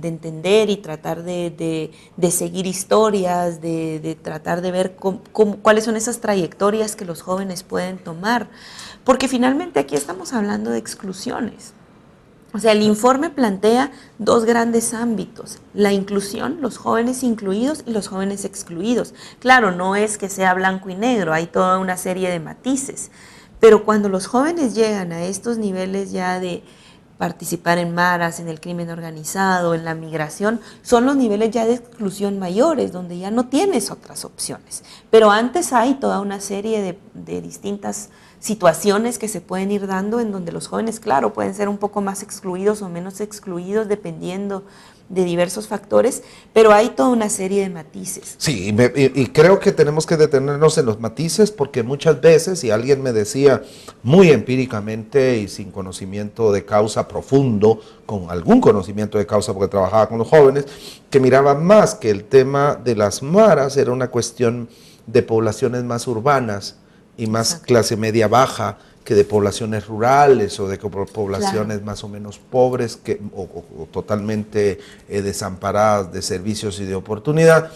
entender y tratar de seguir historias, de tratar de ver cuáles son esas trayectorias que los jóvenes pueden tomar, porque finalmente aquí estamos hablando de exclusiones. O sea, el informe plantea dos grandes ámbitos, la inclusión, los jóvenes incluidos y los jóvenes excluidos. Claro, no es que sea blanco y negro, hay toda una serie de matices, pero cuando los jóvenes llegan a estos niveles ya de participar en maras, en el crimen organizado, en la migración, son los niveles ya de exclusión mayores, donde ya no tienes otras opciones. Pero antes hay toda una serie de distintas situaciones que se pueden ir dando en donde los jóvenes, claro, pueden ser un poco más excluidos o menos excluidos dependiendo de diversos factores, pero hay toda una serie de matices. Sí, y creo que tenemos que detenernos en los matices porque muchas veces, y alguien me decía muy empíricamente y sin conocimiento de causa profundo, con algún conocimiento de causa porque trabajaba con los jóvenes, que miraba más que el tema de las maras era una cuestión de poblaciones más urbanas y más clase media baja que de poblaciones rurales o de poblaciones más o menos pobres o totalmente desamparadas de servicios y de oportunidad,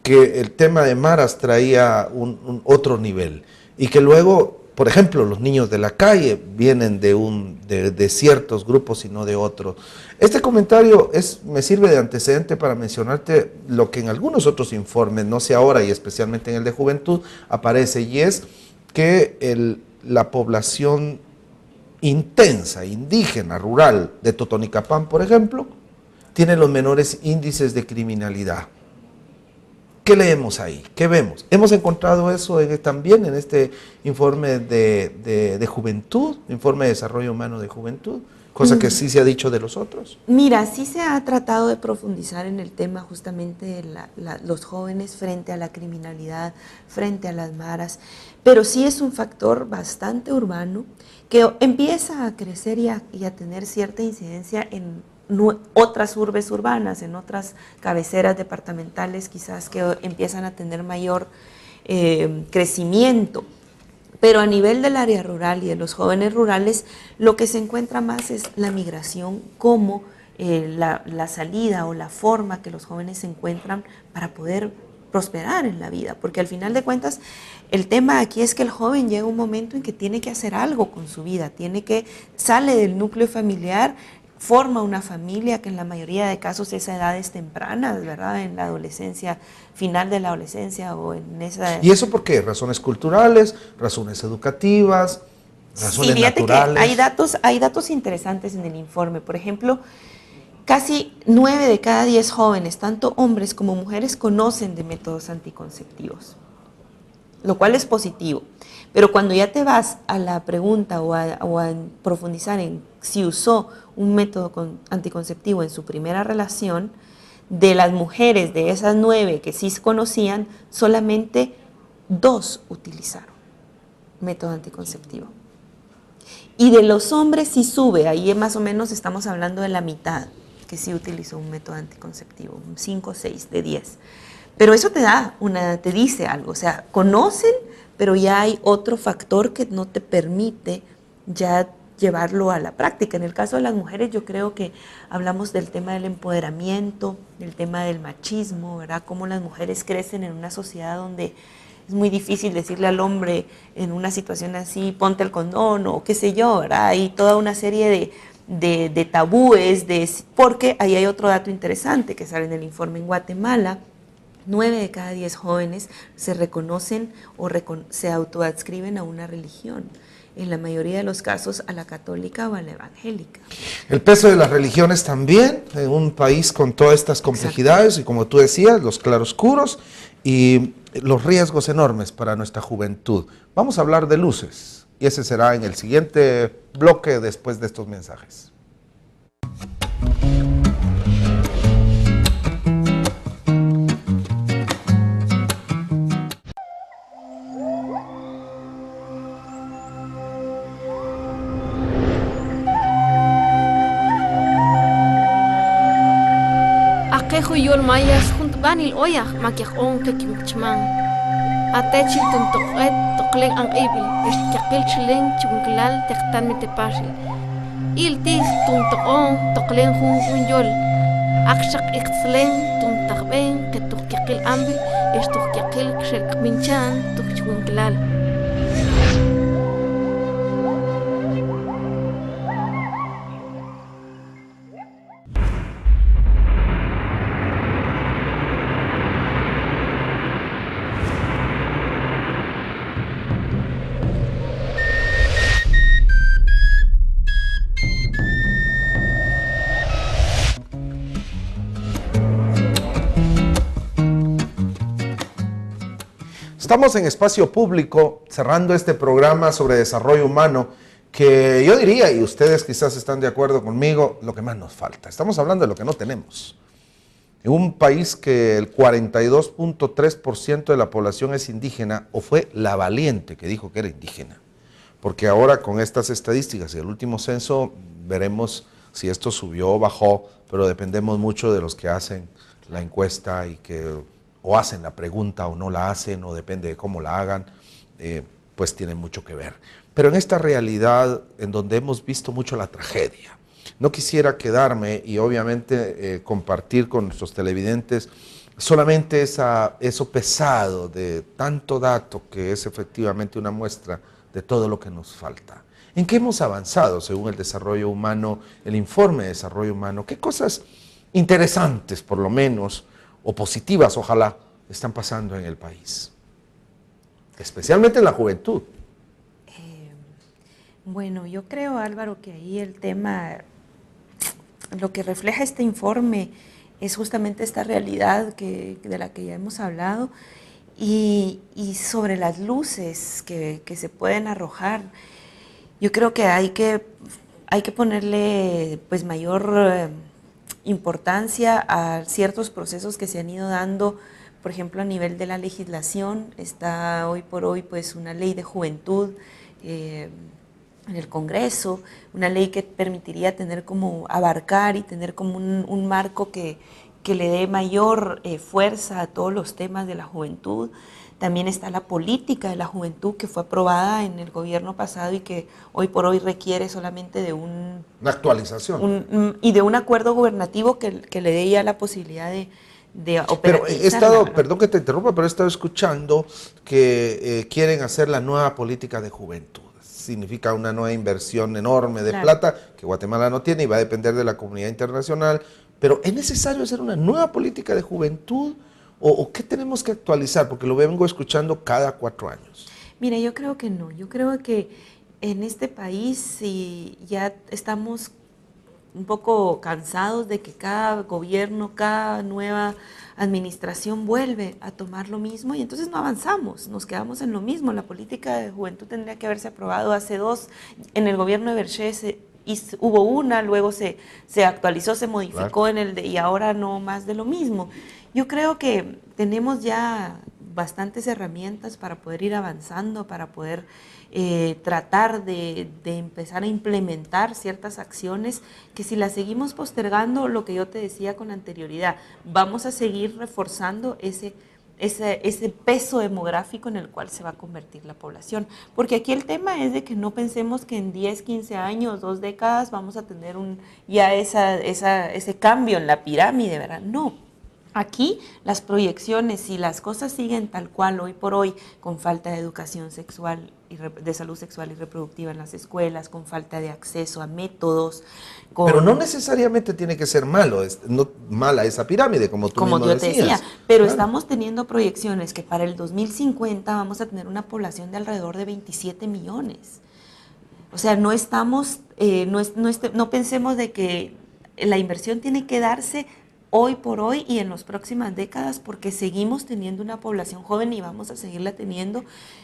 que el tema de maras traía un otro nivel y que luego, por ejemplo, los niños de la calle vienen de ciertos grupos y no de otros. Este comentario me sirve de antecedente para mencionarte lo que en algunos otros informes, no sé ahora y especialmente en el de juventud, aparece, y es que la población intensa, indígena, rural de Totonicapán, por ejemplo, tiene los menores índices de criminalidad. ¿Qué leemos ahí? ¿Qué vemos? Hemos encontrado eso también en este informe de juventud, informe de desarrollo humano de juventud. cosa que sí se ha dicho de los otros. Mira, sí se ha tratado de profundizar en el tema justamente de los jóvenes frente a la criminalidad, frente a las maras, pero sí es un factor bastante urbano que empieza a crecer y a tener cierta incidencia en otras urbes urbanas, en otras cabeceras departamentales quizás que empiezan a tener mayor crecimiento. Pero a nivel del área rural y de los jóvenes rurales, lo que se encuentra más es la migración como la salida o la forma que los jóvenes encuentran para poder prosperar en la vida. Porque al final de cuentas, el tema aquí es que el joven llega un momento en que tiene que hacer algo con su vida, sale del núcleo familiar, forma una familia, que en la mayoría de casos esa edad es temprana, ¿verdad? En la adolescencia, final de la adolescencia o en esa... ¿Y eso por qué? ¿Razones culturales, razones educativas, razones naturales? Que hay datos interesantes en el informe. Por ejemplo, casi 9 de cada 10 jóvenes, tanto hombres como mujeres, conocen de métodos anticonceptivos, lo cual es positivo. Pero cuando ya te vas a la pregunta o a profundizar en si usó un método anticonceptivo en su primera relación, de las mujeres, de esas 9 que sí conocían, solamente 2 utilizaron método anticonceptivo. Y de los hombres sí sube, ahí más o menos estamos hablando de la mitad que sí utilizó un método anticonceptivo, 5 o 6 de 10. Pero eso te dice algo, o sea, conocen, pero ya hay otro factor que no te permite ya llevarlo a la práctica. En el caso de las mujeres, yo creo que hablamos del tema del empoderamiento, del tema del machismo, ¿verdad? Cómo las mujeres crecen en una sociedad donde es muy difícil decirle al hombre en una situación así, ponte el condón o qué sé yo, ¿verdad? Hay toda una serie de tabúes, porque ahí hay otro dato interesante que sale en el informe. En Guatemala, 9 de cada 10 jóvenes se reconocen o se autoadscriben a una religión. En la mayoría de los casos a la católica o a la evangélica. El peso de las religiones también, en un país con todas estas complejidades. Exacto. Y como tú decías, los claroscuros y los riesgos enormes para nuestra juventud. Vamos a hablar de luces y ese será en el siguiente bloque después de estos mensajes. Yol mayas junto ganil oya makiak on kekimchman atechil tuntoqet toqlen an ibil eshkaqil chlen chunglal tektan mitepasil il tis tuntoqon toqlen hun yol akshaq iqslen tuntaqben ketuqqil ambil estuqqil kshel minchan tukchunglal. Estamos en Espacio Público, cerrando este programa sobre desarrollo humano, que yo diría, y ustedes quizás están de acuerdo conmigo, lo que más nos falta. Estamos hablando de lo que no tenemos. En un país que el 42.3% de la población es indígena, o fue la valiente que dijo que era indígena, porque ahora con estas estadísticas y el último censo veremos si esto subió o bajó, pero dependemos mucho de los que hacen la encuesta y que o hacen la pregunta o no la hacen, o depende de cómo la hagan, pues tiene mucho que ver. Pero en esta realidad en donde hemos visto mucho la tragedia, no quisiera quedarme y obviamente compartir con nuestros televidentes solamente eso pesado de tanto dato que es efectivamente una muestra de todo lo que nos falta. ¿En qué hemos avanzado según el desarrollo humano, el informe de desarrollo humano? ¿Qué cosas interesantes por lo menos o positivas, ojalá, están pasando en el país? Especialmente en la juventud. Bueno, yo creo, Álvaro, que ahí el tema, lo que refleja este informe es justamente esta realidad de la que ya hemos hablado y sobre las luces que se pueden arrojar. Yo creo que hay que hay que ponerle pues mayor importancia a ciertos procesos que se han ido dando. Por ejemplo, a nivel de la legislación, está hoy por hoy pues una ley de juventud en el Congreso, una ley que permitiría tener como abarcar y tener como un marco que le dé mayor fuerza a todos los temas de la juventud. También está la política de la juventud que fue aprobada en el gobierno pasado y que hoy por hoy requiere solamente de una actualización y de un acuerdo gubernativo que le dé ya la posibilidad de pero he estado, perdón que te interrumpa, pero he estado escuchando que quieren hacer la nueva política de juventud. Significa una nueva inversión enorme de plata que Guatemala no tiene y va a depender de la comunidad internacional. Pero ¿es necesario hacer una nueva política de juventud o qué tenemos que actualizar? Porque lo vengo escuchando cada 4 años. Mira, yo creo que no. Yo creo que en este país ya estamos un poco cansados de que cada gobierno, cada nueva administración vuelve a tomar lo mismo y entonces no avanzamos, nos quedamos en lo mismo. La política de juventud tendría que haberse aprobado hace 2, en el gobierno de Berché hubo una, luego se actualizó, se modificó y ahora no más de lo mismo. Yo creo que tenemos ya bastantes herramientas para poder ir avanzando, para poder tratar de empezar a implementar ciertas acciones que si las seguimos postergando, lo que yo te decía con anterioridad, vamos a seguir reforzando ese peso demográfico en el cual se va a convertir la población. Porque aquí el tema es de que no pensemos que en 10, 15 años, 2 décadas vamos a tener ya ese cambio en la pirámide, ¿verdad? No. Aquí las proyecciones, si las cosas siguen tal cual hoy por hoy, con falta de educación sexual, de salud sexual y reproductiva en las escuelas, con falta de acceso a métodos. Pero no necesariamente tiene que ser mala esa pirámide, como tú mismo decías. Como yo te decía, pero estamos teniendo proyecciones que para el 2050 vamos a tener una población de alrededor de 27 millones. O sea, no pensemos de que la inversión tiene que darse hoy por hoy y en las próximas décadas, porque seguimos teniendo una población joven y vamos a seguirla teniendo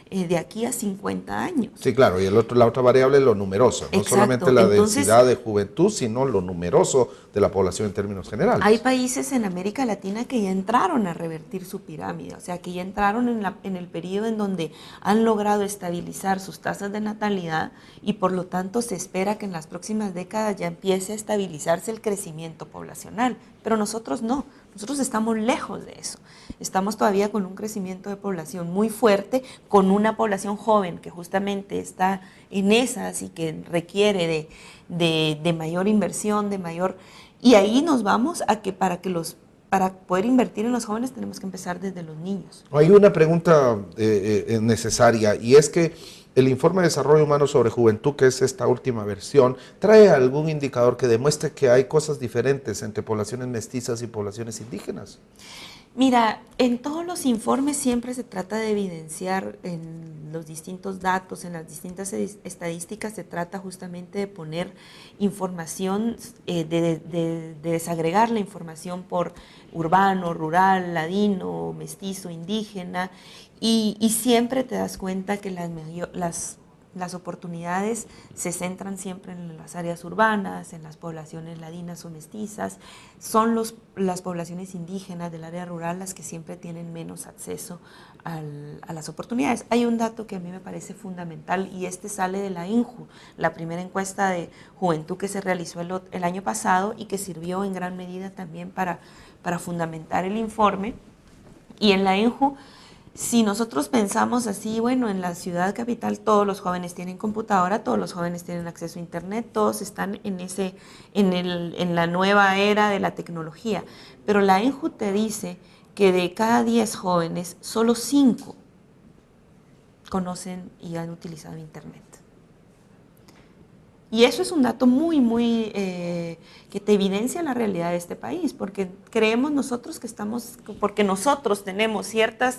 de aquí a 50 años. Sí, claro, y la otra variable es lo numeroso, no solamente la densidad de juventud, sino lo numeroso de la población en términos generales. Hay países en América Latina que ya entraron a revertir su pirámide, o sea, que ya entraron en el periodo en donde han logrado estabilizar sus tasas de natalidad y por lo tanto se espera que en las próximas décadas ya empiece a estabilizarse el crecimiento poblacional, pero nosotros no. Nosotros estamos lejos de eso, estamos todavía con un crecimiento de población muy fuerte, con una población joven que justamente está en esas y que requiere de mayor inversión, y ahí nos vamos a que para poder invertir en los jóvenes tenemos que empezar desde los niños. Hay una pregunta necesaria y es que el Informe de Desarrollo Humano sobre Juventud, que es esta última versión, ¿trae algún indicador que demuestre que hay cosas diferentes entre poblaciones mestizas y poblaciones indígenas? Mira, en todos los informes siempre se trata de evidenciar en los distintos datos, en las distintas estadísticas, se trata justamente de poner información, de desagregar la información por urbano, rural, ladino, mestizo, indígena, y siempre te das cuenta que las oportunidades se centran siempre en las áreas urbanas, en las poblaciones ladinas o mestizas. Son las poblaciones indígenas del área rural las que siempre tienen menos acceso a las oportunidades. Hay un dato que a mí me parece fundamental y sale de la INJU, la primera encuesta de juventud que se realizó el año pasado y que sirvió en gran medida también para fundamentar el informe. Y en la INJU, si nosotros pensamos así, bueno, en la ciudad capital todos los jóvenes tienen computadora, todos los jóvenes tienen acceso a internet, todos están en la nueva era de la tecnología, pero la INJU te dice que de cada 10 jóvenes, solo 5 conocen y han utilizado internet. Y eso es un dato muy que te evidencia la realidad de este país, porque creemos nosotros porque nosotros tenemos ciertos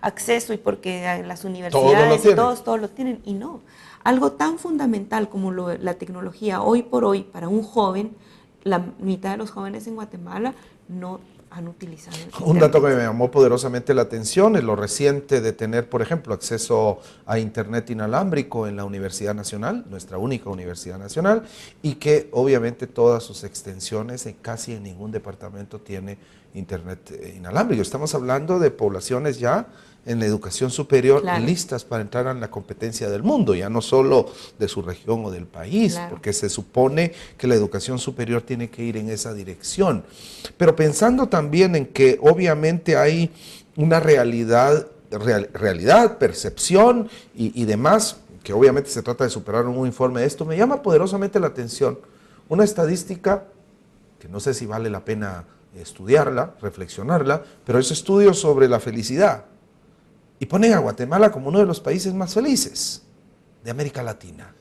acceso y porque las universidades todos lo tienen, y no. Algo tan fundamental como la tecnología hoy por hoy para un joven, la mitad de los jóvenes en Guatemala no han utilizado. Un dato que me llamó poderosamente la atención es lo reciente de tener, por ejemplo, acceso a Internet inalámbrico en la Universidad Nacional, nuestra única Universidad Nacional, y que obviamente todas sus extensiones, casi en ningún departamento tiene Internet inalámbrico. Estamos hablando de poblaciones ya en la educación superior, claro, listas para entrar en la competencia del mundo, ya no solo de su región o del país, claro, porque se supone que la educación superior tiene que ir en esa dirección. Pero pensando también en que obviamente hay una realidad, percepción y demás, que obviamente se trata de superar un informe de esto, me llama poderosamente la atención una estadística que no sé si vale la pena estudiarla, reflexionarla, pero es estudio sobre la felicidad. Y ponen a Guatemala como uno de los países más felices de América Latina.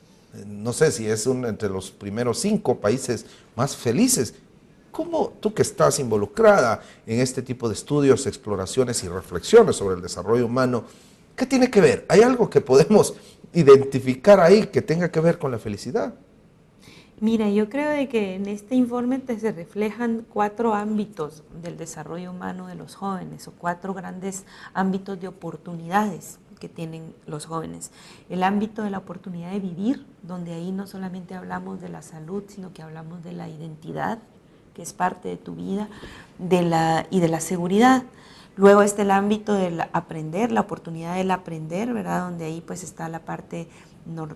No sé si es entre los primeros 5 países más felices. ¿Cómo tú, que estás involucrada en este tipo de estudios, exploraciones y reflexiones sobre el desarrollo humano, qué tiene que ver? ¿Hay algo que podemos identificar ahí que tenga que ver con la felicidad? Mira, yo creo de que en este informe se reflejan 4 ámbitos del desarrollo humano de los jóvenes, o 4 grandes ámbitos de oportunidades que tienen los jóvenes. El ámbito de la oportunidad de vivir, donde ahí no solamente hablamos de la salud, sino que hablamos de la identidad, que es parte de tu vida, y de la seguridad. Luego está el ámbito del aprender, la oportunidad del aprender, ¿verdad? Donde ahí pues está la parte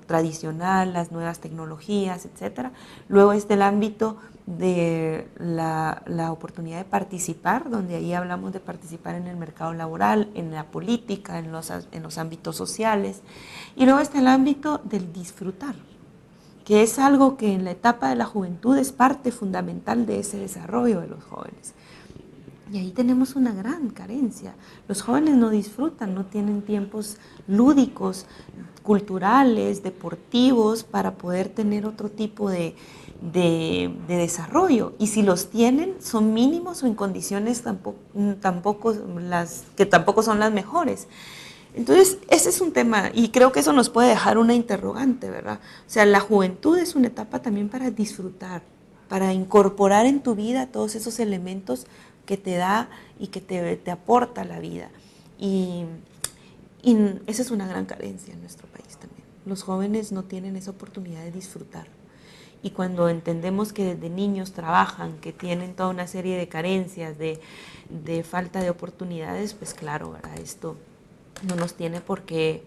tradicional, las nuevas tecnologías, etcétera. Luego está el ámbito de la oportunidad de participar, donde ahí hablamos de participar en el mercado laboral, en la política, en los ámbitos sociales. Y luego está el ámbito del disfrutar, que es algo que en la etapa de la juventud es parte fundamental de ese desarrollo de los jóvenes. Y ahí tenemos una gran carencia. Los jóvenes no disfrutan, no tienen tiempos lúdicos, culturales, deportivos, para poder tener otro tipo de desarrollo. Y si los tienen, son mínimos o en condiciones tampoco son las mejores. Entonces, ese es un tema, y creo que eso nos puede dejar una interrogante, ¿verdad? O sea, la juventud es una etapa también para disfrutar, para incorporar en tu vida todos esos elementos que te da y que te aporta la vida. Y esa es una gran carencia en nuestro país también. Los jóvenes no tienen esa oportunidad de disfrutar. Y cuando entendemos que desde niños trabajan, que tienen toda una serie de carencias, de falta de oportunidades, pues claro, ¿verdad? Esto no nos tiene por qué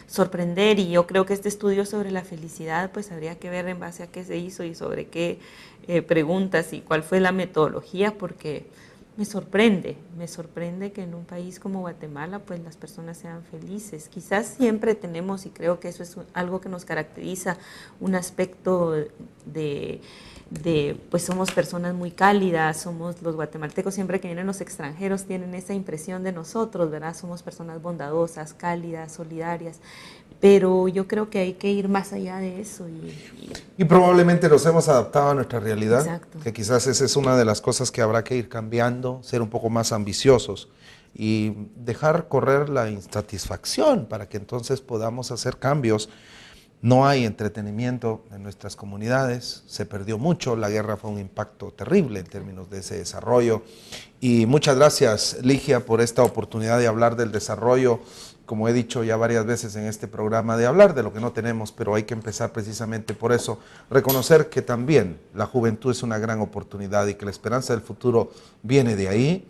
sorprender, y yo creo que este estudio sobre la felicidad pues habría que ver en base a qué se hizo y sobre qué preguntas y cuál fue la metodología, porque me sorprende que en un país como Guatemala pues las personas sean felices. Quizás siempre tenemos, y creo que eso es algo que nos caracteriza, un aspecto pues somos personas muy cálidas, somos los guatemaltecos, siempre que vienen los extranjeros tienen esa impresión de nosotros, ¿verdad? Somos personas bondadosas, cálidas, solidarias, pero yo creo que hay que ir más allá de eso. Y probablemente nos hemos adaptado a nuestra realidad. Exacto. Que quizás esa es una de las cosas que habrá que ir cambiando, ser un poco más ambiciosos y dejar correr la insatisfacción para que entonces podamos hacer cambios. No hay entretenimiento en nuestras comunidades, se perdió mucho, la guerra fue un impacto terrible en términos de ese desarrollo. Y muchas gracias, Ligia, por esta oportunidad de hablar del desarrollo, como he dicho ya varias veces en este programa, de hablar de lo que no tenemos, pero hay que empezar precisamente por eso, reconocer que también la juventud es una gran oportunidad y que la esperanza del futuro viene de ahí.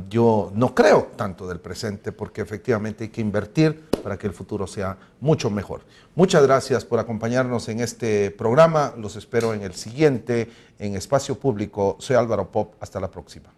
Yo no creo tanto del presente, porque efectivamente hay que invertir para que el futuro sea mucho mejor. Muchas gracias por acompañarnos en este programa. Los espero en el siguiente, en Espacio Público. Soy Álvaro Pop. Hasta la próxima.